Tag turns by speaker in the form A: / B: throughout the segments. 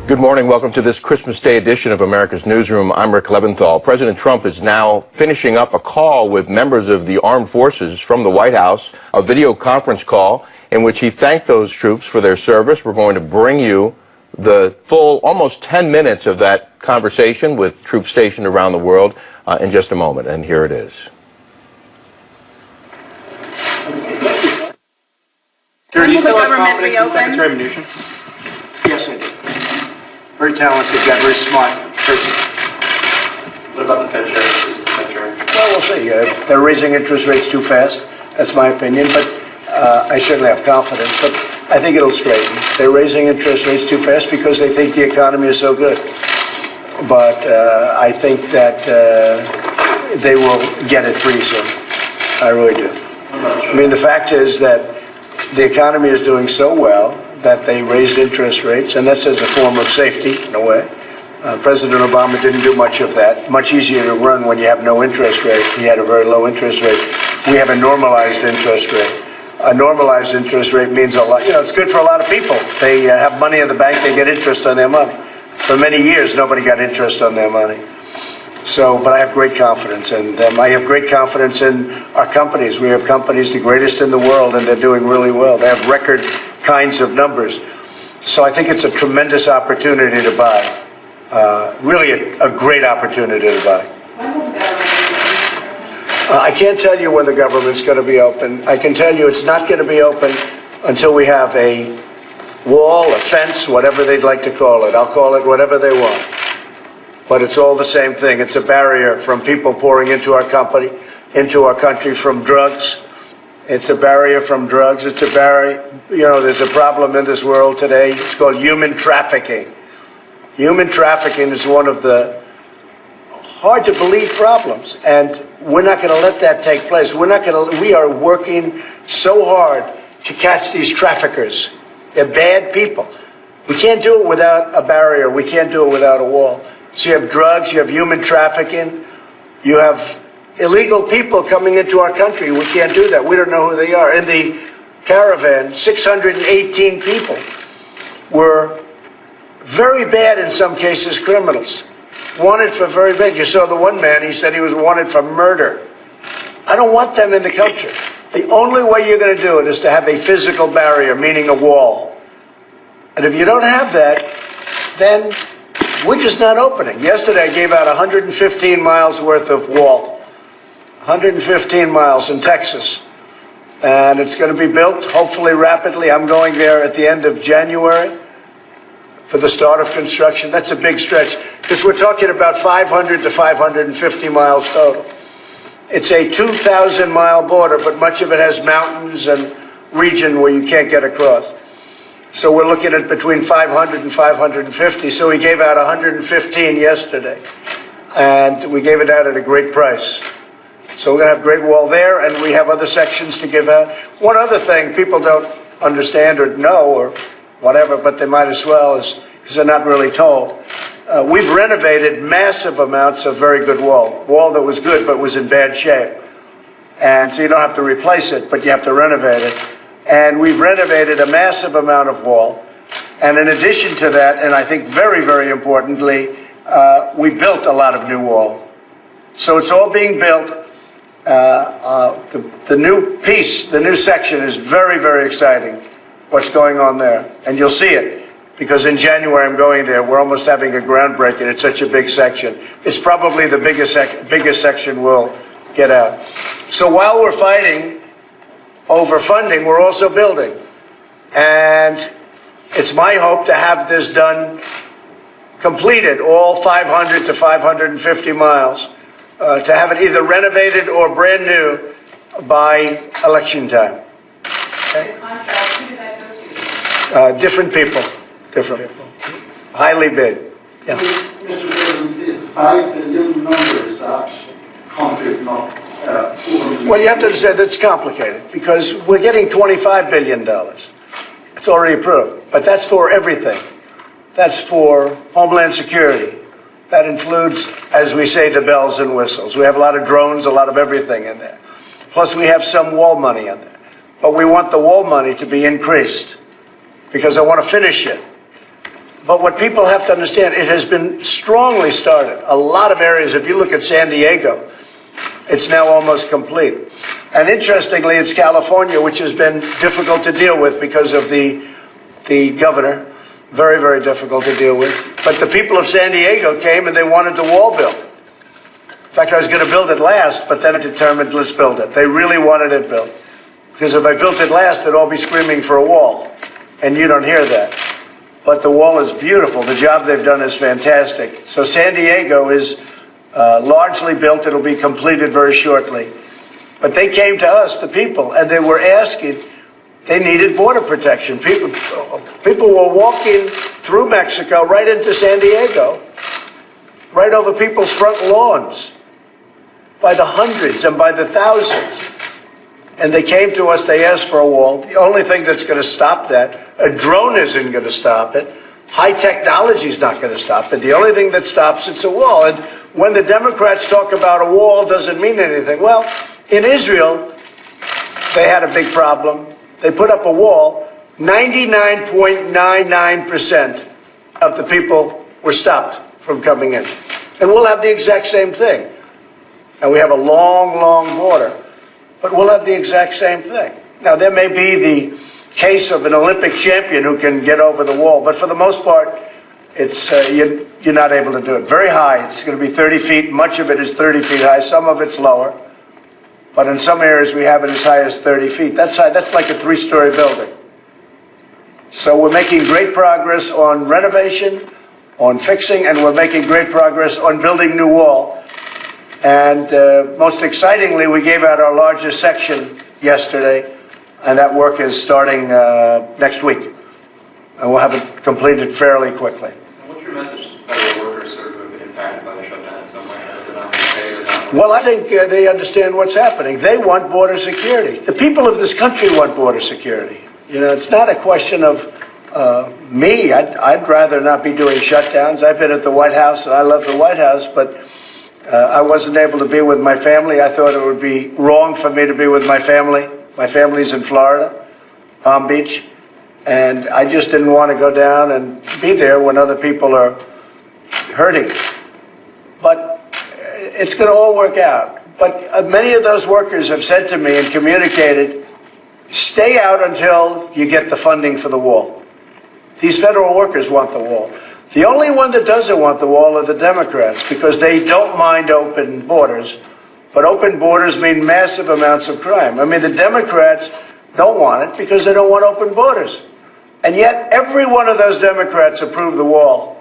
A: Good morning. Welcome to this Christmas Day edition of America's Newsroom. I'm Rick Leventhal. President Trump is now finishing up a call with members of the armed forces from the White House, a video conference call in which he thanked those troops for their service. We're going to bring you the full almost 10 minutes of that conversation with troops stationed around the world in just a moment. And here it is.
B: Do you still have confidence in Secretary Mnuchin?
C: Yes, I do. Very talented guy, very smart person.
B: What about the Fed chair, Secretary?
C: Well, we'll see. They're raising interest rates too fast. That's my opinion, but I certainly have confidence. But I think it'll straighten. They're raising interest rates too fast because they think the economy is so good. But I think that they will get it pretty soon. I really do. I mean, the fact is that the economy is doing so well that they raised interest rates, and that's as a form of safety, in a way. President Obama didn't do much of that. Much easier to run when you have no interest rate. He had a very low interest rate. We have a normalized interest rate. A normalized interest rate means a lot. You know, it's good for a lot of people. They have money in the bank, they get interest on their money. For many years, nobody got interest on their money. So, but I have great confidence in them. I have great confidence in our companies. We have companies the greatest in the world, and they're doing really well. They have record kinds of numbers. So I think it's a tremendous opportunity to buy. Really a great opportunity to buy. I can't tell you when the government's going to be open. I can tell you it's not going to be open until we have a wall, a fence, whatever they'd like to call it. I'll call it whatever they want. But it's all the same thing. It's a barrier from people pouring into our company, into our country from drugs. It's a barrier from drugs. It's a barrier. You know, there's a problem in this world today. It's called human trafficking. Human trafficking is one of the hard to believe problems. And we're not going to let that take place. We are working so hard to catch these traffickers. They're bad people. We can't do it without a barrier. We can't do it without a wall. So you have drugs, you have human trafficking, you have illegal people coming into our country. We can't do that. We don't know who they are. In the caravan, 618 people were very bad, in some cases, criminals. Wanted for very bad. You saw the one man, he said he was wanted for murder. I don't want them in the country. The only way you're going to do it is to have a physical barrier, meaning a wall. And if you don't have that, then we're just not opening. Yesterday, I gave out 115 miles worth of wall. 115 miles in Texas. And it's going to be built, hopefully rapidly. I'm going there at the end of January for the start of construction. That's a big stretch, because we're talking about 500 to 550 miles total. It's a 2,000-mile border, but much of it has mountains and region where you can't get across. So we're looking at between 500 and 550. So we gave out 115 yesterday, and we gave it out at a great price. So we're going to have Great Wall there, and we have other sections to give out. One other thing people don't understand or know or whatever, but they might as well, is because they're not really told. We've renovated massive amounts of very good wall that was good but was in bad shape. And so you don't have to replace it, but you have to renovate it. And we've renovated a massive amount of wall. And in addition to that, and I think very, very importantly, we built a lot of new wall. So it's all being built. The new piece, the new section is very, very exciting, what's going on there. And you'll see it, because in January I'm going there. We're almost having a groundbreaking. It's such a big section. It's probably the biggest section we'll get out. So while we're fighting over funding, we're also building. And it's my hope to have this done, completed, all 500 to 550 miles, to have it either renovated or brand new by election time. Okay?
D: Who did that go to?
C: Different people. Highly bid. Yeah.
E: Mr. President, is the 5 billion number, is that concrete, not
C: Well, you have to understand that's complicated, because we're getting $25 billion. It's already approved. But that's for everything. That's for Homeland Security. That includes, as we say, the bells and whistles. We have a lot of drones, a lot of everything in there. Plus, we have some wall money in there. But we want the wall money to be increased, because I want to finish it. But what people have to understand, it has been strongly started. A lot of areas, if you look at San Diego, it's now almost complete. And interestingly, it's California, which has been difficult to deal with because of the governor. Very, very difficult to deal with. But the people of San Diego came and they wanted the wall built. In fact, I was going to build it last, but then I determined, let's build it. They really wanted it built. Because if I built it last, they'd all be screaming for a wall. And you don't hear that. But the wall is beautiful. The job they've done is fantastic. So San Diego is largely built. It'll be completed very shortly. But they came to us, the people, and they were asking, they needed border protection. People were walking through Mexico right into San Diego, right over people's front lawns, by the hundreds and by the thousands. And they came to us, they asked for a wall. The only thing that's going to stop that, a drone isn't going to stop it. High technology is not going to stop it. The only thing that stops it's a wall. And when the Democrats talk about a wall, doesn't mean anything. Well, in Israel, they had a big problem. They put up a wall. 99.99% of the people were stopped from coming in. And we'll have the exact same thing. And we have a long, long border. But we'll have the exact same thing. Now, there may be the case of an Olympic champion who can get over the wall. But for the most part, it's you're not able to do it. Very high. It's going to be 30 feet. Much of it is 30 feet high. Some of it's lower. But in some areas, we have it as high as 30 feet. That's like a 3-story building. So we're making great progress on renovation, on fixing, and we're making great progress on building new wall. And most excitingly, we gave out our largest section yesterday, and that work is starting next week. And we'll have it completed fairly quickly.
B: And what's your message to federal workers who have been impacted by the shutdown in some way? They're not going to pay or not?
C: Well, I think they understand what's happening. They want border security. The people of this country want border security. You know, it's not a question of me. I'd rather not be doing shutdowns. I've been at the White House, and I love the White House, but I wasn't able to be with my family. I thought it would be wrong for me to be with my family. My family's in Florida, Palm Beach, and I just didn't want to go down and be there when other people are hurting. But it's going to all work out. But many of those workers have said to me and communicated, stay out until you get the funding for the wall. These federal workers want the wall. The only one that doesn't want the wall are the Democrats, because they don't mind open borders. But open borders mean massive amounts of crime. I mean, the Democrats don't want it because they don't want open borders. And yet, every one of those Democrats approved the wall,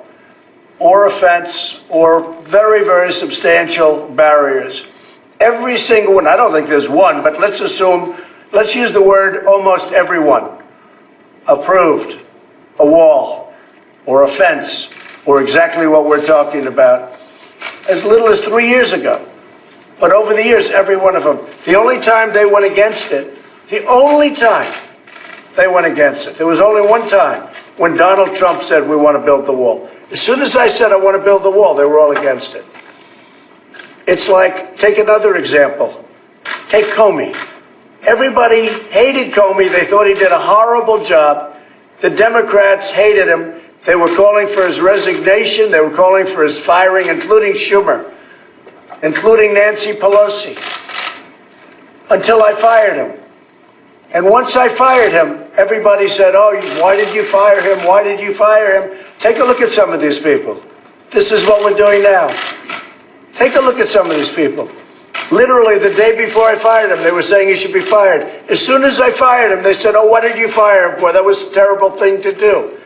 C: or a fence, or very, very substantial barriers. Every single one. I don't think there's one, but let's assume, let's use the word almost everyone approved a wall, or a fence, or exactly what we're talking about, as little as 3 years ago. But over the years, every one of them. The only time they went against it, the only time they went against it, there was only one time when Donald Trump said, we want to build the wall. As soon as I said I want to build the wall, they were all against it. It's like, take another example. Take Comey. Everybody hated Comey. They thought he did a horrible job. The Democrats hated him. They were calling for his resignation. They were calling for his firing, including Schumer, including Nancy Pelosi, until I fired him. And once I fired him, everybody said, oh, why did you fire him? Why did you fire him? Take a look at some of these people. This is what we're doing now. Take a look at some of these people. Literally, the day before I fired him, they were saying he should be fired. As soon as I fired him, they said, oh, what did you fire him for? That was a terrible thing to do.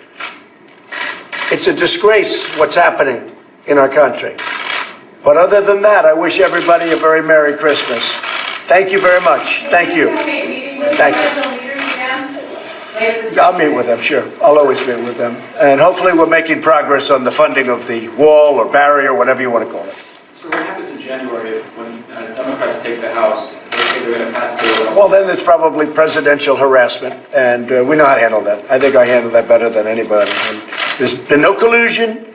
C: It's a disgrace what's happening in our country. But other than that, I wish everybody a very Merry Christmas. Thank you very much. Thank you. Thank you. I'll meet with them, sure. I'll always meet with them. And hopefully we're making progress on the funding of the wall or barrier, whatever you want to call it.
B: So what happens in January when Democrats take the House? They say they're going to pass the bill.
C: Well, then it's probably presidential harassment, and we know how to handle that. I think I handle that better than anybody. And there's been no collusion.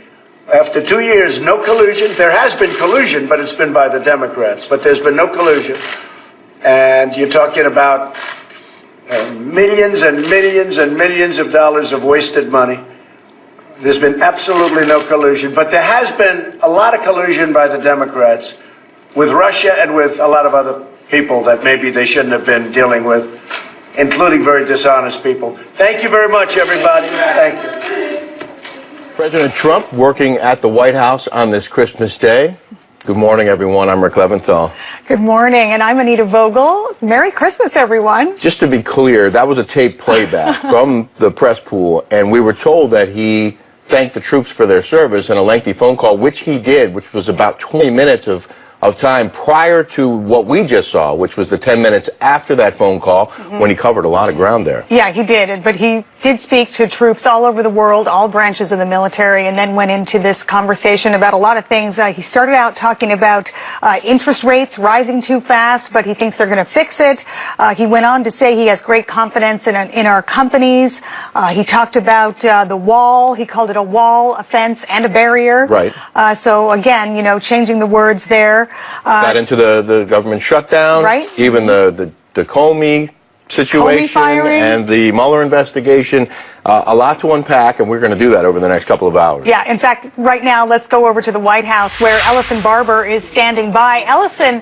C: After 2 years, no collusion. There has been collusion, but it's been by the Democrats. But there's been no collusion. And you're talking about millions and millions and millions of dollars of wasted money. There's been absolutely no collusion, but there has been a lot of collusion by the Democrats with Russia and with a lot of other people that maybe they shouldn't have been dealing with, including very dishonest people. Thank you very much, everybody. Thank you.
A: President Trump working at the White House on this Christmas Day. Good morning, everyone. I'm Rick Leventhal.
F: Good morning, and I'm Anita Vogel. Merry Christmas, everyone.
A: Just to be clear, that was a tape playback from the press pool, and we were told that he thanked the troops for their service in a lengthy phone call, which he did, which was about 20 minutes of time prior to what we just saw, which was the 10 minutes after that phone call when he covered a lot of ground there.
F: Yeah, he did, but he did speak to troops all over the world, all branches of the military, and then went into this conversation about a lot of things. He started out talking about interest rates rising too fast, but he thinks they're going to fix it. He went on to say he has great confidence in our companies. He talked about the wall. He called it a wall, a fence, and a barrier.
A: Right.
F: So again, you know, changing the words there.
A: Got into the government shutdown,
F: right.
A: Even the Comey situation
F: firing.
A: And the Mueller investigation. A lot to unpack, and we're going to do that over the next couple of hours.
F: Yeah, in fact, right now, let's go over to the White House where Ellison Barber is standing by. Ellison,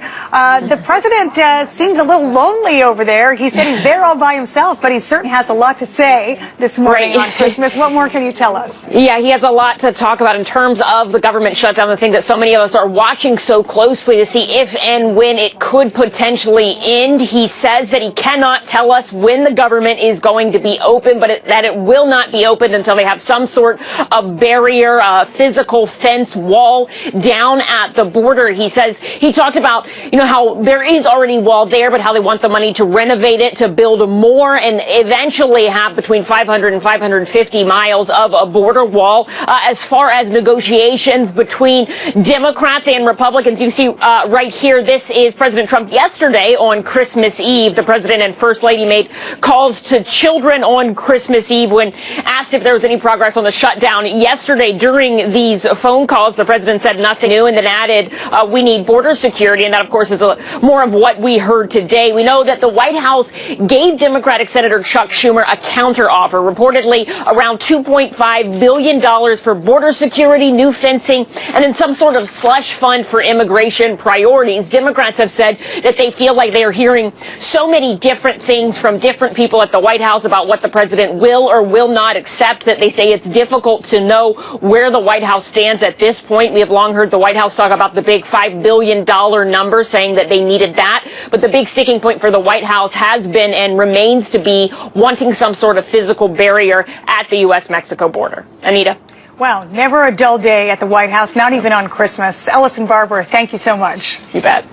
F: the president seems a little lonely over there. He said he's there all by himself, but he certainly has a lot to say this morning on Christmas. What more can you tell us?
G: Yeah, he has a lot to talk about in terms of the government shutdown, the thing that so many of us are watching so closely to see if and when it could potentially end. He says that he cannot tell us when the government is going to be open, but that it will not be opened until they have some sort of barrier, physical fence wall down at the border. He says he talked about, you know, how there is already wall there, but how they want the money to renovate it, to build more, and eventually have between 500 and 550 miles of a border wall. As far as negotiations between Democrats and Republicans, you see right here, this is President Trump yesterday on Christmas Eve. The president and first lady made calls to children on Christmas Eve when asked if there was any progress on the shutdown yesterday. During these phone calls, the president said nothing new and then added, we need border security. And that, of course, is more of what we heard today. We know that the White House gave Democratic Senator Chuck Schumer a counteroffer, reportedly around $2.5 billion for border security, new fencing, and then some sort of slush fund for immigration priorities. Democrats have said that they feel like they are hearing so many different things from different people at the White House about what the president will or will not accept, that they say it's difficult to know where the White House stands at this point. We have long heard the White House talk about the big $5 billion number, saying that they needed that. But the big sticking point for the White House has been and remains to be wanting some sort of physical barrier at the U.S.-Mexico border. Anita?
F: Well, never a dull day at the White House, not even on Christmas. Ellison Barber, thank you so much.
G: You bet.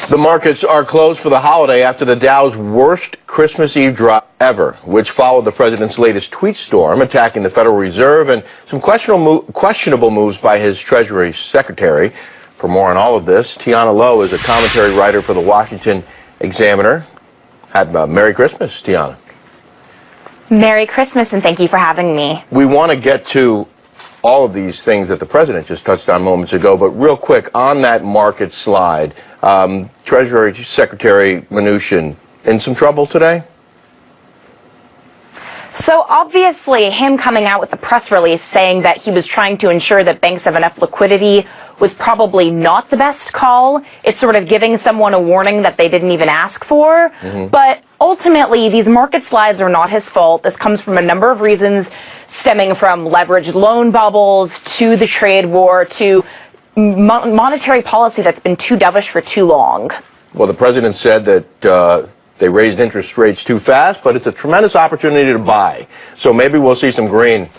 A: The markets are closed for the holiday after the Dow's worst Christmas Eve drop ever, which followed the president's latest tweet storm attacking the Federal Reserve and some questionable moves by his Treasury Secretary. For more on all of this, Tiana Lowe is a commentary writer for the Washington Examiner. Merry Christmas, Tiana.
H: Merry Christmas, and thank you for having me.
A: We want to get to all of these things that the president just touched on moments ago, but real quick, on that market slide, Treasury Secretary Mnuchin in some trouble today?
H: So obviously, him coming out with the press release saying that he was trying to ensure that banks have enough liquidity was probably not the best call. It's sort of giving someone a warning that they didn't even ask for. But ultimately, these market slides are not his fault. This comes from a number of reasons, stemming from leveraged loan bubbles to the trade war to monetary policy that's been too dovish for too long.
A: Well, the president said that they raised interest rates too fast, but it's a tremendous opportunity to buy. So maybe we'll see some green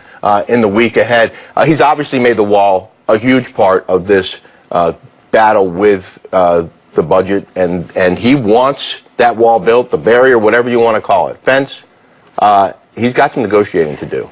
A: in the week ahead. He's obviously made the wall a huge part of this battle with the budget, and he wants that wall built, the barrier, whatever you want to call it, fence. He's got some negotiating to do.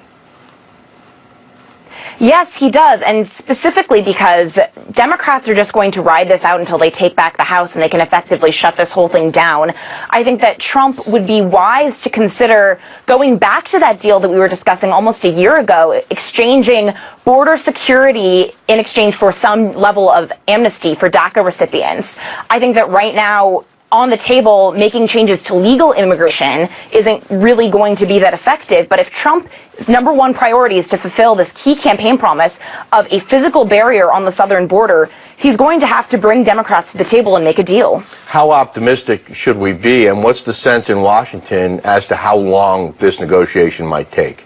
H: Yes, he does, and specifically because Democrats are just going to ride this out until they take back the House and they can effectively shut this whole thing down. I think that Trump would be wise to consider going back to that deal that we were discussing almost a year ago, exchanging border security in exchange for some level of amnesty for DACA recipients. I think that right now, on the table making changes to legal immigration isn't really going to be that effective. But if Trump's number one priority is to fulfill this key campaign promise of a physical barrier on the southern border, he's going to have to bring Democrats to the table and make a deal.
A: How optimistic should we be, and what's the sense in Washington as to how long this negotiation might take?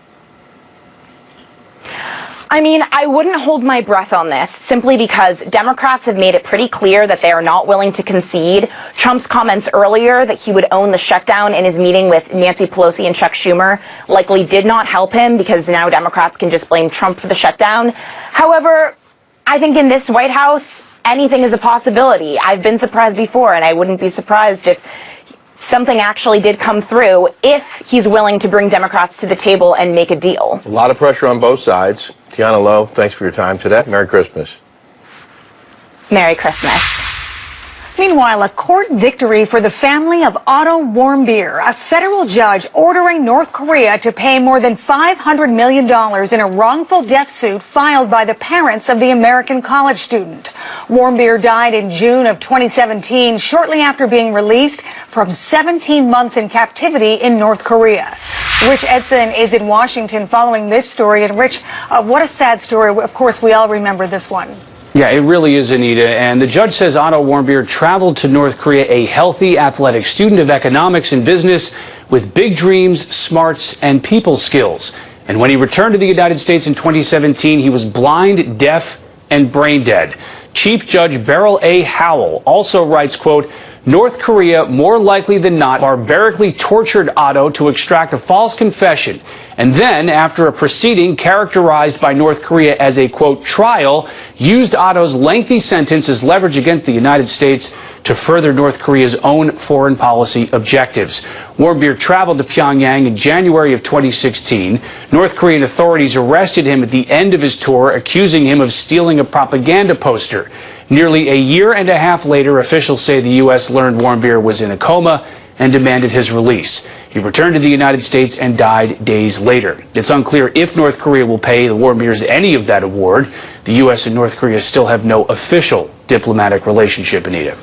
H: I mean, I wouldn't hold my breath on this simply because Democrats have made it pretty clear that they are not willing to concede. Trump's comments earlier that he would own the shutdown in his meeting with Nancy Pelosi and Chuck Schumer likely did not help him because now Democrats can just blame Trump for the shutdown. However, I think in this White House, anything is a possibility. I've been surprised before, and I wouldn't be surprised if something actually did come through if he's willing to bring Democrats to the table and make a deal.
A: A lot of pressure on both sides. Tiana Lowe, thanks for your time today. Merry Christmas.
H: Merry Christmas.
F: Meanwhile, a court victory for the family of Otto Warmbier, a federal judge ordering North Korea to pay more than $500 million in a wrongful death suit filed by the parents of the American college student. Warmbier died in June of 2017, shortly after being released from 17 months in captivity in North Korea. Rich Edson is in Washington following this story. And Rich, what a sad story. Of course, we all remember this one.
I: Yeah, it really is, Anita. And the judge says Otto Warmbier traveled to North Korea a healthy, athletic student of economics and business with big dreams, smarts, and people skills. And when he returned to the United States in 2017, he was blind, deaf, and brain dead. Chief Judge Beryl A. Howell also writes, quote, North Korea, more likely than not, barbarically tortured Otto to extract a false confession. And then, after a proceeding characterized by North Korea as a, quote, trial, used Otto's lengthy sentence as leverage against the United States to further North Korea's own foreign policy objectives. Warmbier traveled to Pyongyang in January of 2016. North Korean authorities arrested him at the end of his tour, accusing him of stealing a propaganda poster. Nearly a year and a half later, officials say the U.S. learned Warmbier was in a coma and demanded his release. He returned to the United States and died days later. It's unclear if North Korea will pay the Warmbiers any of that award. The U.S. and North Korea still have no official diplomatic relationship, Anita.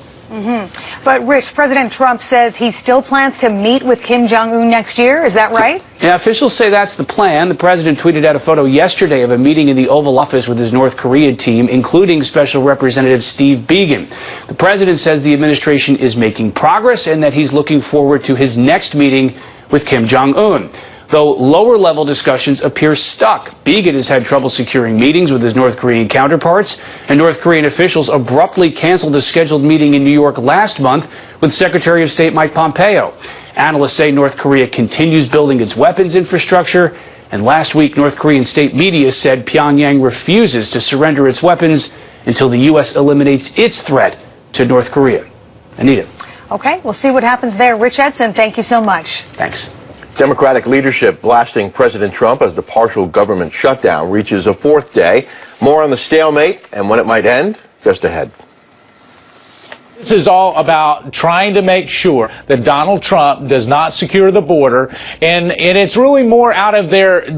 F: But, Rich, President Trump says he still plans to meet with Kim Jong-un next year. Is that right?
I: Yeah, officials say that's the plan. The president tweeted out a photo yesterday of a meeting in the Oval Office with his North Korea team, including Special Representative Steve Biegun. The president says the administration is making progress and that he's looking forward to his next meeting with Kim Jong-un. Though lower-level discussions appear stuck. Biegun has had trouble securing meetings with his North Korean counterparts, and North Korean officials abruptly canceled a scheduled meeting in New York last month with Secretary of State Mike Pompeo. Analysts say North Korea continues building its weapons infrastructure, and last week North Korean state media said Pyongyang refuses to surrender its weapons until the U.S. eliminates its threat to North Korea. Anita.
F: Okay, we'll see what happens there. Rich Edson, thank you so much.
I: Thanks.
A: Democratic leadership blasting President Trump as the partial government shutdown reaches a fourth day. More on the stalemate and when it might end, just ahead.
J: This is all about trying to make sure that Donald Trump does not secure the border, and it's really more out of their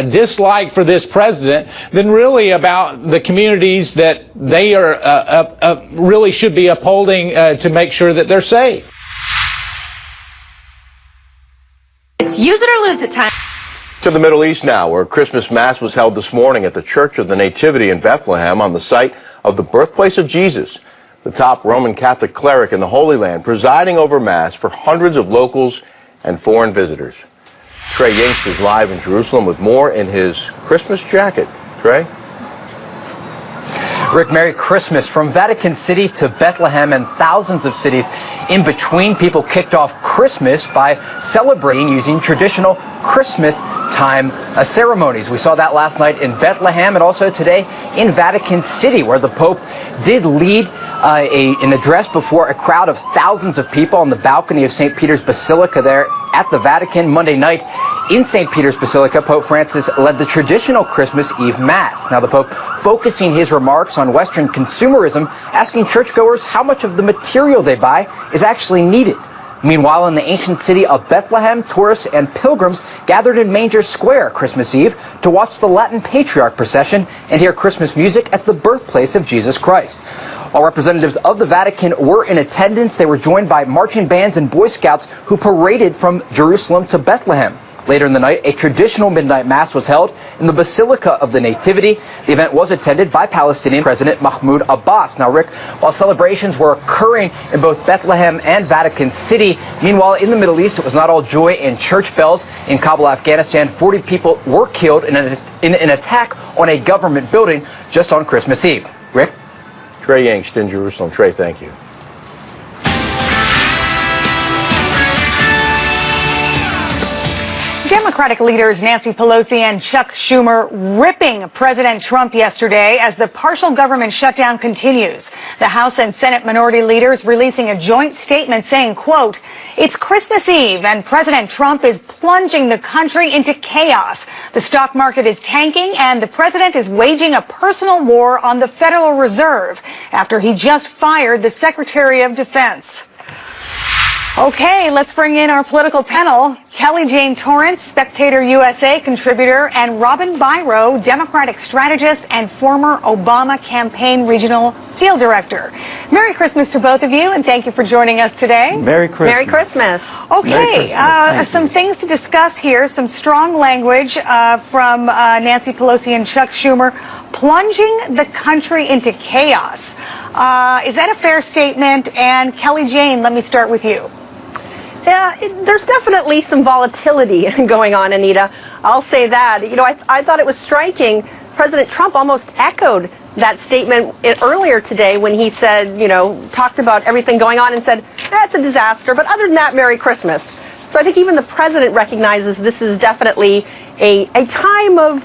J: dislike for this president than really about the communities that they are really should be upholding to make sure that they're safe.
K: It's use it or lose it time.
A: To the Middle East now, where Christmas Mass was held this morning at the Church of the Nativity in Bethlehem on the site of the birthplace of Jesus. The top Roman Catholic cleric in the Holy Land presiding over Mass for hundreds of locals and foreign visitors. Trey Yingst is live in Jerusalem with more in his Christmas jacket. Trey?
L: Rick, Merry Christmas. From Vatican City to Bethlehem and thousands of cities in between, people kicked off Christmas by celebrating using traditional Christmas time ceremonies. We saw that last night in Bethlehem and also today in Vatican City, where the Pope did lead an address before a crowd of thousands of people on the balcony of St. Peter's Basilica there at the Vatican. Monday night in St. Peter's Basilica, Pope Francis led the traditional Christmas Eve Mass. Now the Pope focusing his remarks on Western consumerism, asking churchgoers how much of the material they buy is actually needed. Meanwhile, in the ancient city of Bethlehem, tourists and pilgrims gathered in Manger Square Christmas Eve to watch the Latin Patriarch procession and hear Christmas music at the birthplace of Jesus Christ. While representatives of the Vatican were in attendance, they were joined by marching bands and Boy Scouts who paraded from Jerusalem to Bethlehem. Later in the night, a traditional midnight mass was held in the Basilica of the Nativity. The event was attended by Palestinian President Mahmoud Abbas. Now, Rick, while celebrations were occurring in both Bethlehem and Vatican City, meanwhile, in the Middle East, it was not all joy and church bells. In Kabul, Afghanistan, 40 people were killed in an attack on a government building just on Christmas Eve. Rick?
A: Trey Yingst in Jerusalem. Trey, thank you.
F: Democratic leaders Nancy Pelosi and Chuck Schumer ripping President Trump yesterday as the partial government shutdown continues. The House and Senate minority leaders releasing a joint statement saying, quote, "It's Christmas Eve and President Trump is plunging the country into chaos. The stock market is tanking and the president is waging a personal war on the Federal Reserve after he just fired the Secretary of Defense." Okay, let's bring in our political panel. Kelly Jane Torrance, Spectator USA contributor, and Robin Byro, Democratic strategist and former Obama campaign regional field director. Merry Christmas to both of you, and thank you for joining us today.
M: Merry Christmas.
H: Merry Christmas.
F: Okay,
M: Merry Christmas.
F: some things to discuss here, some strong language from Nancy Pelosi and Chuck Schumer, plunging the country into chaos. Is that a fair statement? And Kelly Jane, let me start with you.
M: Yeah, there's definitely some volatility going on, Anita. I'll say that. You know, I thought it was striking. President Trump almost echoed that statement earlier today when he said, you know, talked about everything going on and said, it's a disaster, but other than that, Merry Christmas. So I think even the president recognizes this is definitely a time of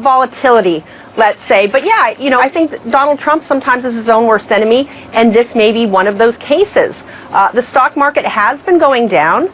M: volatility, let's say. But yeah, you know, I think that Donald Trump sometimes is his own worst enemy, and this may be one of those cases. The stock market has been going down.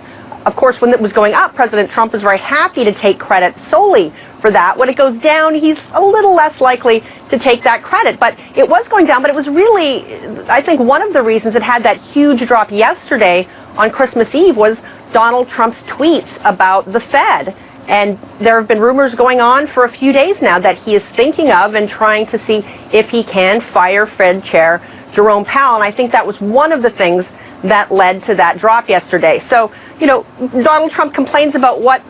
M: Of course, when it was going up, President Trump was very happy to take credit solely for that. When it goes down, he's a little less likely to take that credit. But it was going down, but it was really, I think one of the reasons it had that huge drop yesterday on Christmas Eve was Donald Trump's tweets about the Fed. And there have been rumors going on for a few days now that he is thinking of and trying to see if he can fire Fed Chair Jerome Powell. And I think that was one of the things that led to that drop yesterday. So, you know, Donald Trump complains about what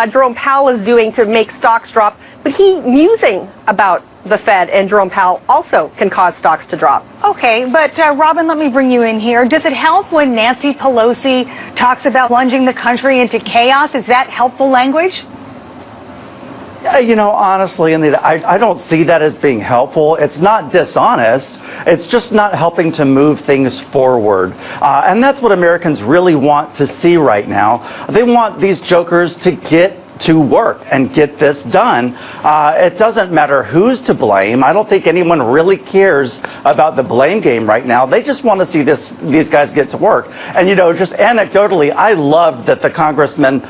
M: Jerome Powell is doing to make stocks drop, but he musing about the Fed and Jerome Powell also can cause stocks to drop.
F: Okay, but Robin, let me bring you in here. Does it help when Nancy Pelosi talks about plunging the country into chaos? Is that helpful language?
N: You know, honestly, Anita, I don't see that as being helpful. It's not dishonest. It's just not helping to move things forward. And that's what Americans really want to see right now. They want these jokers to get to work and get this done. It doesn't matter who's to blame. I don't think anyone really cares about the blame game right now. They just want to see these guys get to work. And you know, just anecdotally, I loved that the congressman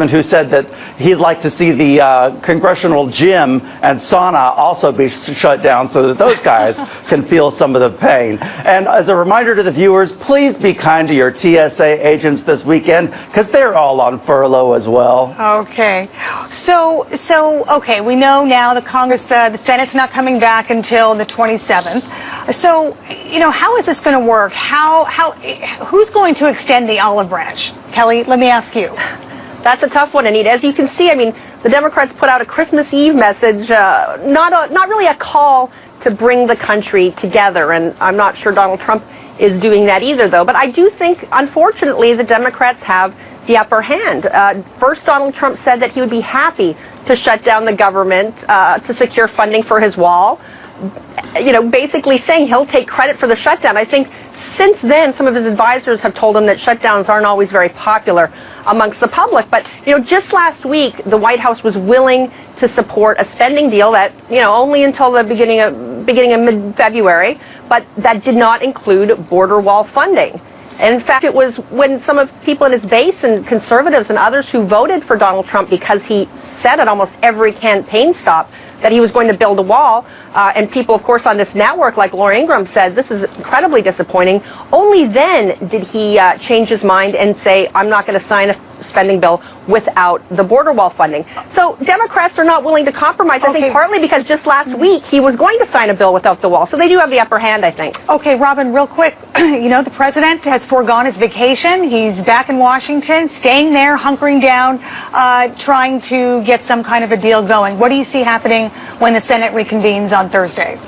N: who said that he'd like to see the congressional gym and sauna also be shut down so that those guys can feel some of the pain. And as a reminder to the viewers, please be kind to your TSA agents this weekend because they're all on furlough as well.
F: Okay. So okay, we know now the Congress, the Senate's not coming back until the 27th. So, you know, how is this going to work? Who's going to extend the olive branch? Kelly, let me ask you.
M: That's a tough one, Anita. As you can see, I mean, the Democrats put out a Christmas Eve message, not really a call to bring the country together, and I'm not sure Donald Trump is doing that either, though. But I do think, unfortunately, the Democrats have the upper hand. First, Donald Trump said that he would be happy to shut down the government to secure funding for his wall. You know, basically saying he'll take credit for the shutdown. I think since then, some of his advisors have told him that shutdowns aren't always very popular amongst the public. But, you know, just last week, the White House was willing to support a spending deal that, you know, only until the beginning of mid-February, but that did not include border wall funding. And in fact, it was when some of people in his base and conservatives and others who voted for Donald Trump because he said at almost every campaign stop that he was going to build a wall, and people, of course, on this network, like Laura Ingraham, said this is incredibly disappointing. Only then did he change his mind and say, I'm not going to sign spending bill without the border wall funding. So Democrats are not willing to compromise, I think partly because just last week he was going to sign a bill without the wall. So they do have the upper hand, I think.
F: Okay, Robin, real quick, you know, the president has foregone his vacation. He's back in Washington, staying there, hunkering down, trying to get some kind of a deal going. What do you see happening when the Senate reconvenes on Thursday?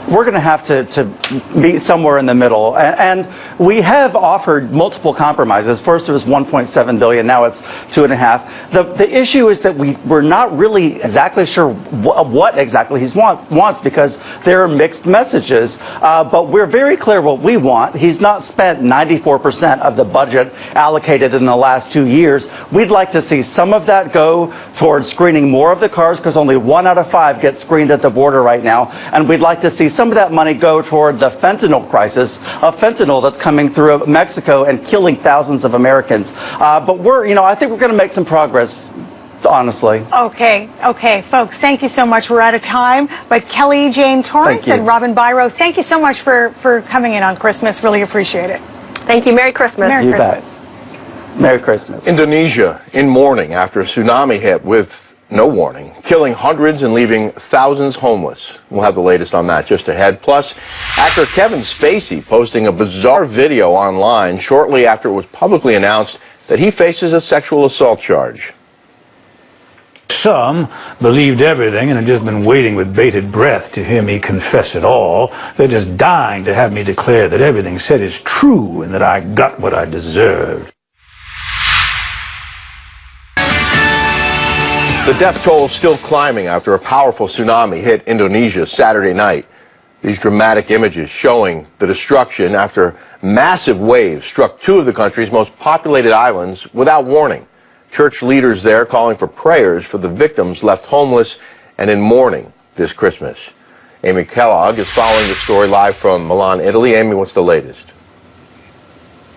N: We're going to have to meet somewhere in the middle. And we have offered multiple compromises. First it was $1.7 billion. Now it's $2.5. The issue is that we're not really exactly sure what exactly he wants because there are mixed messages. But we're very clear what we want. He's not spent 94% of the budget allocated in the last 2 years. We'd like to see some of that go towards screening more of the cars because only 1 out of 5 get screened at the border right now. And we'd like to see some of that money go toward the fentanyl crisis of fentanyl that's coming through Mexico and killing thousands of Americans. But I think we're going to make some progress, honestly.
F: Okay, folks, thank you so much. We're out of time. But Kelly Jane Torrance and Robin Byro, thank you so much for coming in on Christmas. Really appreciate it.
M: Thank you. Merry Christmas.
F: Merry Christmas.
N: Merry Christmas.
A: Indonesia in mourning after a tsunami hit with no warning, killing hundreds and leaving thousands homeless. We'll have the latest on that just ahead. Plus, actor Kevin Spacey posting a bizarre video online shortly after it was publicly announced that he faces a sexual assault charge.
O: Some believed everything and had just been waiting with bated breath to hear me confess it all. They're just dying to have me declare that everything said is true and that I got what I deserved.
A: The death toll still climbing after a powerful tsunami hit Indonesia Saturday night. These dramatic images showing the destruction after massive waves struck 2 of the country's most populated islands without warning. Church leaders there calling for prayers for the victims left homeless and in mourning this Christmas. Amy Kellogg is following the story live from Milan, Italy. Amy, what's the latest?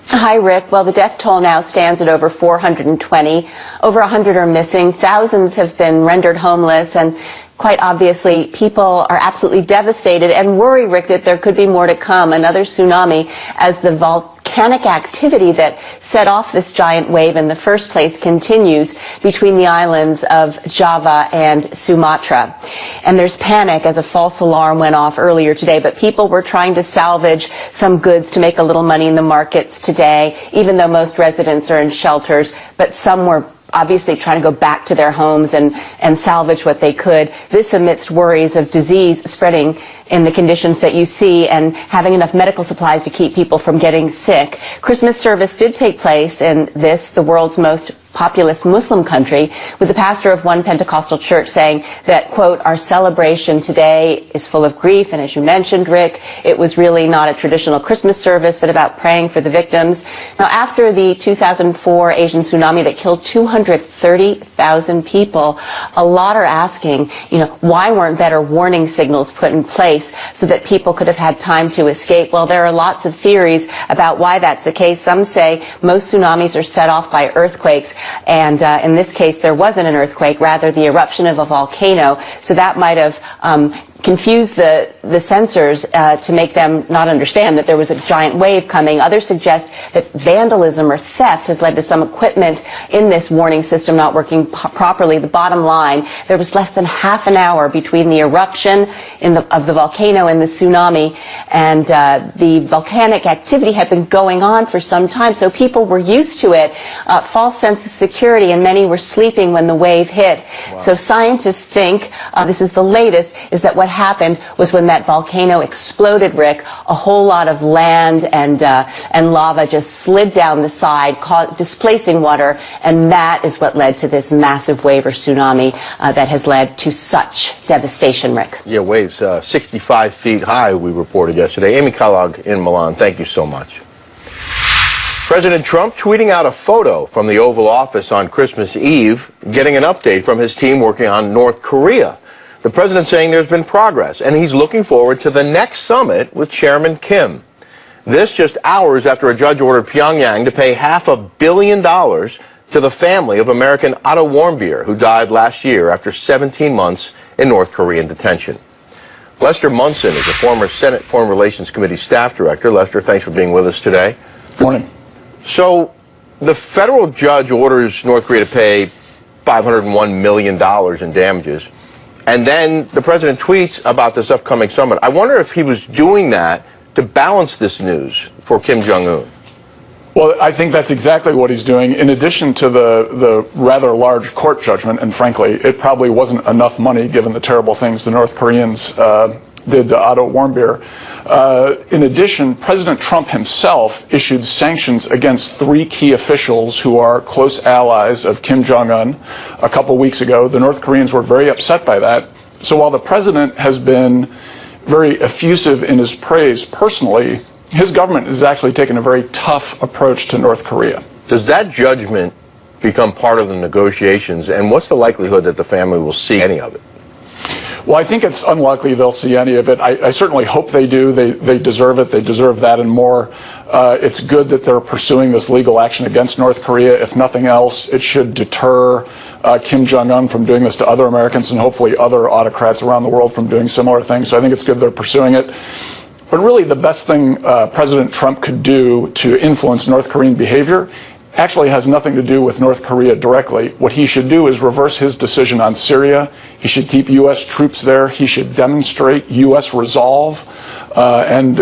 P: Hi, Rick. Well, the death toll now stands at over 420. Over 100 are missing. Thousands have been rendered homeless, and quite obviously, people are absolutely devastated and worry, Rick, that there could be more to come, another tsunami, as the volcanic activity that set off this giant wave in the first place continues between the islands of Java and Sumatra. And there's panic as a false alarm went off earlier today, but people were trying to salvage some goods to make a little money in the markets today, even though most residents are in shelters, but some were obviously trying to go back to their homes and salvage what they could. This amidst worries of disease spreading in the conditions that you see and having enough medical supplies to keep people from getting sick. Christmas service did take place in this, the world's most populous Muslim country, with the pastor of one Pentecostal church saying that, quote, our celebration today is full of grief. And as you mentioned, Rick, it was really not a traditional Christmas service, but about praying for the victims. Now, after the 2004 Asian tsunami that killed 230,000 people, a lot are asking, why weren't better warning signals put in place so that people could have had time to escape? Well, there are lots of theories about why that's the case. Some say most tsunamis are set off by earthquakes. And in this case, there wasn't an earthquake, rather the eruption of a volcano. So that might have confuse the sensors to make them not understand that there was a giant wave coming. Others suggest that vandalism or theft has led to some equipment in this warning system not working properly. The bottom line, there was less than half an hour between the eruption of the volcano and the tsunami, and the volcanic activity had been going on for some time, so people were used to it. False sense of security, and many were sleeping when the wave hit. Wow. So scientists think, this is the latest, is that what happened was when that volcano exploded, Rick, a whole lot of land and lava just slid down the side, displacing water, and that is what led to this massive wave or tsunami that has led to such devastation, Rick.
A: Yeah, waves 65 feet high, we reported yesterday. Amy Kellogg in Milan, thank you so much. President Trump tweeting out a photo from the Oval Office on Christmas Eve, getting an update from his team working on North Korea. The president saying there's been progress, and he's looking forward to the next summit with Chairman Kim. This just hours after a judge ordered Pyongyang to pay $500 million to the family of American Otto Warmbier, who died last year after 17 months in North Korean detention. Lester Munson is a former Senate Foreign Relations Committee staff director. Lester, thanks for being with us today.
Q: Morning.
A: So, the federal judge orders North Korea to pay $501 million in damages. And then the president tweets about this upcoming summit. I wonder if he was doing that to balance this news for Kim Jong-un.
Q: Well, I think that's exactly what he's doing. In addition to the rather large court judgment, and frankly, it probably wasn't enough money given the terrible things the North Koreans did to Otto Warmbier. In addition, President Trump himself issued sanctions against 3 key officials who are close allies of Kim Jong-un a couple weeks ago. The North Koreans were very upset by that. So while the president has been very effusive in his praise personally, his government is actually taking a very tough approach to North Korea.
A: Does that judgment become part of the negotiations, and what's the likelihood that the family will see any of it?
Q: Well, I think it's unlikely they'll see any of it. I certainly hope they do. They deserve it. They deserve that and more. It's good that they're pursuing this legal action against North Korea. If nothing else, it should deter Kim Jong-un from doing this to other Americans and hopefully other autocrats around the world from doing similar things. So I think it's good they're pursuing it. But really the best thing President Trump could do to influence North Korean behavior actually has nothing to do with North Korea directly. What he should do is reverse his decision on Syria. He should keep U.S. troops there. He should demonstrate U.S. resolve and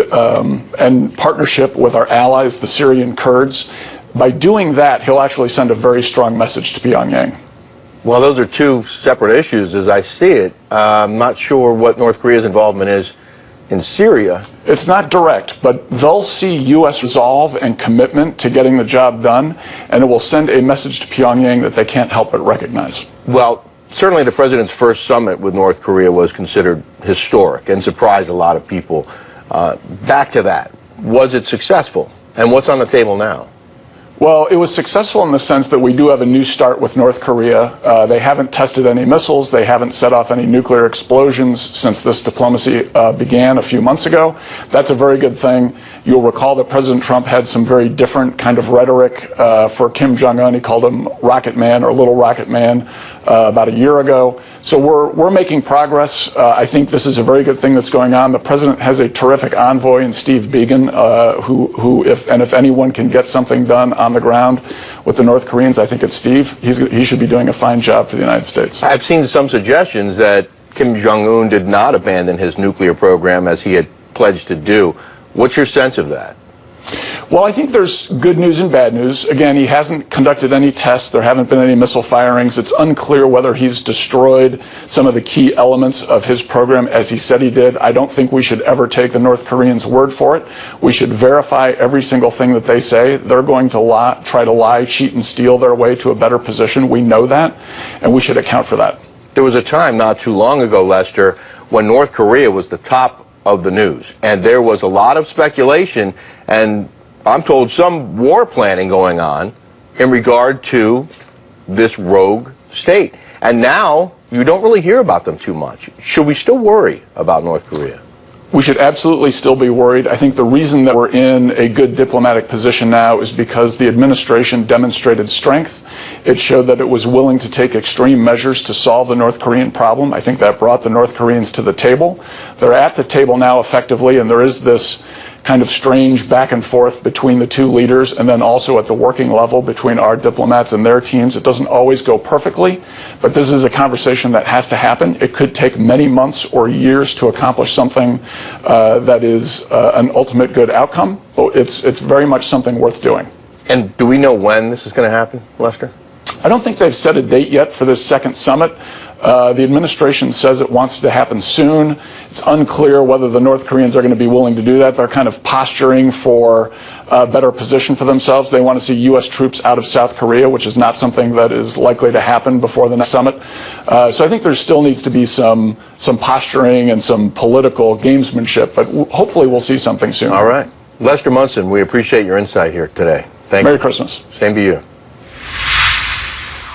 Q: partnership with our allies, the Syrian Kurds. By doing that, he'll actually send a very strong message to Pyongyang.
A: Well, those are 2 separate issues as I see it. I'm not sure what North Korea's involvement is in Syria.
Q: It's not direct, but they'll see U.S. resolve and commitment to getting the job done, and it will send a message to Pyongyang that they can't help but recognize.
A: Well, certainly the president's first summit with North Korea was considered historic and surprised a lot of people. Back to that, was it successful? And what's on the table now?
Q: Well, it was successful in the sense that we do have a new start with North Korea. They haven't tested any missiles. They haven't set off any nuclear explosions since this diplomacy began a few months ago. That's a very good thing. You'll recall that President Trump had some very different kind of rhetoric for Kim Jong-un. He called him Rocket Man or Little Rocket Man about a year ago. So we're making progress. I think this is a very good thing that's going on. The president has a terrific envoy in Steve Biegun, who if anyone can get something done on the ground with the North Koreans, I think it's Steve. He should be doing a fine job for the United States.
A: I've seen some suggestions that Kim Jong-un did not abandon his nuclear program as he had pledged to do. What's your sense of that?
Q: Well, I think there's good news and bad news. Again, he hasn't conducted any tests. There haven't been any missile firings. It's unclear whether he's destroyed some of the key elements of his program as he said he did. I don't think we should ever take the North Koreans' word for it. We should verify every single thing that they say. They're going to try to lie, cheat, and steal their way to a better position. We know that, and we should account for that.
A: There was a time not too long ago, Lester, when North Korea was the top of the news, and there was a lot of speculation and I'm told some war planning going on in regard to this rogue state. And now you don't really hear about them too much. Should we still worry about North Korea?
Q: We should absolutely still be worried. I think the reason that we're in a good diplomatic position now is because the administration demonstrated strength. It showed that it was willing to take extreme measures to solve the North Korean problem. I think that brought the North Koreans to the table. They're at the table now effectively, and there is this kind of strange back and forth between the 2 leaders and then also at the working level between our diplomats and their teams. It doesn't always go perfectly, but this is a conversation that has to happen. It could take many months or years to accomplish something that is an ultimate good outcome, but it's very much something worth doing.
A: And do we know when this is going to happen, Lester?
Q: I don't think they've set a date yet for this second summit. The administration says it wants to happen soon. It's unclear whether the North Koreans are going to be willing to do that. They're kind of posturing for a better position for themselves. They want to see U.S. troops out of South Korea, which is not something that is likely to happen before the next summit. So I think there still needs to be some posturing and some political gamesmanship, but hopefully we'll see something soon.
A: All right. Lester Munson, we appreciate your insight here today. Thank you.
Q: Merry Christmas.
A: Same to you.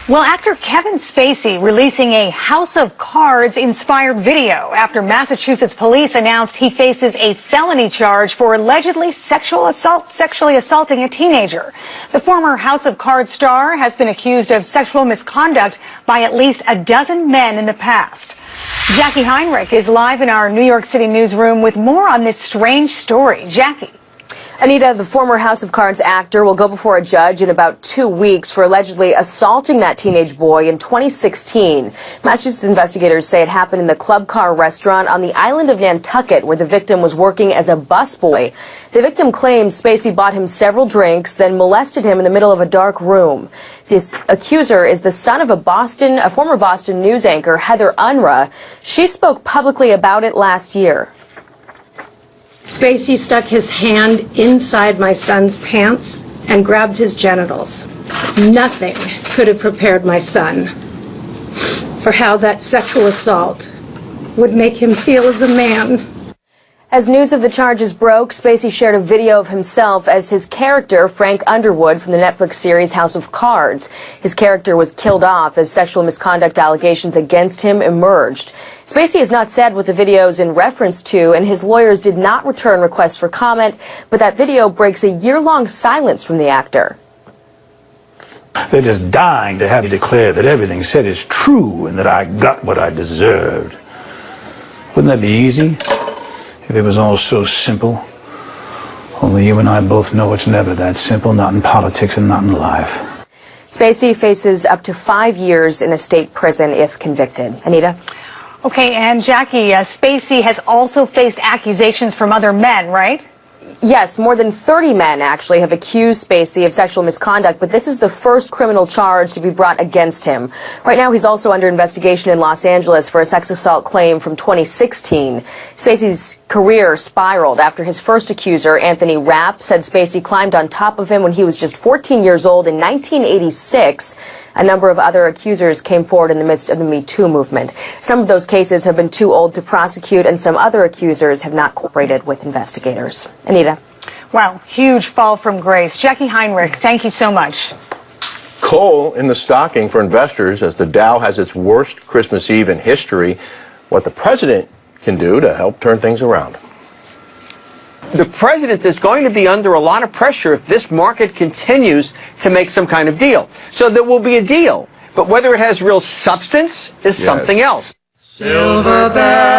F: Well, actor Kevin Spacey releasing a House of Cards-inspired video after Massachusetts police announced he faces a felony charge for allegedly sexually assaulting a teenager. The former House of Cards star has been accused of sexual misconduct by at least a dozen men in the past. Jackie Heinrich is live in our New York City newsroom with more on this strange story. Jackie.
R: Anita, the former House of Cards actor, will go before a judge in about 2 weeks for allegedly assaulting that teenage boy in 2016. Massachusetts investigators say it happened in the Club Car restaurant on the island of Nantucket, where the victim was working as a busboy. The victim claims Spacey bought him several drinks, then molested him in the middle of a dark room. This accuser is the son of a former Boston news anchor, Heather Unruh. She spoke publicly about it last year.
S: Spacey stuck his hand inside my son's pants and grabbed his genitals. Nothing could have prepared my son for how that sexual assault would make him feel as a man.
R: As news of the charges broke, Spacey shared a video of himself as his character, Frank Underwood, from the Netflix series House of Cards. His character was killed off as sexual misconduct allegations against him emerged. Spacey has not said what the video is in reference to, and his lawyers did not return requests for comment, but that video breaks a year-long silence from the actor.
O: They're just dying to have me declare that everything said is true and that I got what I deserved. Wouldn't that be easy? If it was all so simple. Only you and I both know it's never that simple, not in politics and not in life.
R: Spacey faces up to 5 years in a state prison if convicted. Anita?
F: Okay, and Jackie, Spacey has also faced accusations from other men, right?
R: Yes, more than 30 men actually have accused Spacey of sexual misconduct, but this is the first criminal charge to be brought against him. Right now, he's also under investigation in Los Angeles for a sex assault claim from 2016. Spacey's career spiraled after his first accuser, Anthony Rapp, said Spacey climbed on top of him when he was just 14 years old in 1986. A number of other accusers came forward in the midst of the Me Too movement. Some of those cases have been too old to prosecute, and some other accusers have not cooperated with investigators. Anita.
F: Wow, huge fall from grace. Jackie Heinrich, thank you so much.
A: Coal in the stocking for investors as the Dow has its worst Christmas Eve in history. What the president can do to help turn things around.
T: The president is going to be under a lot of pressure if this market continues to make some kind of deal. So there will be a deal, but whether it has real substance is something else.
U: Silver bells.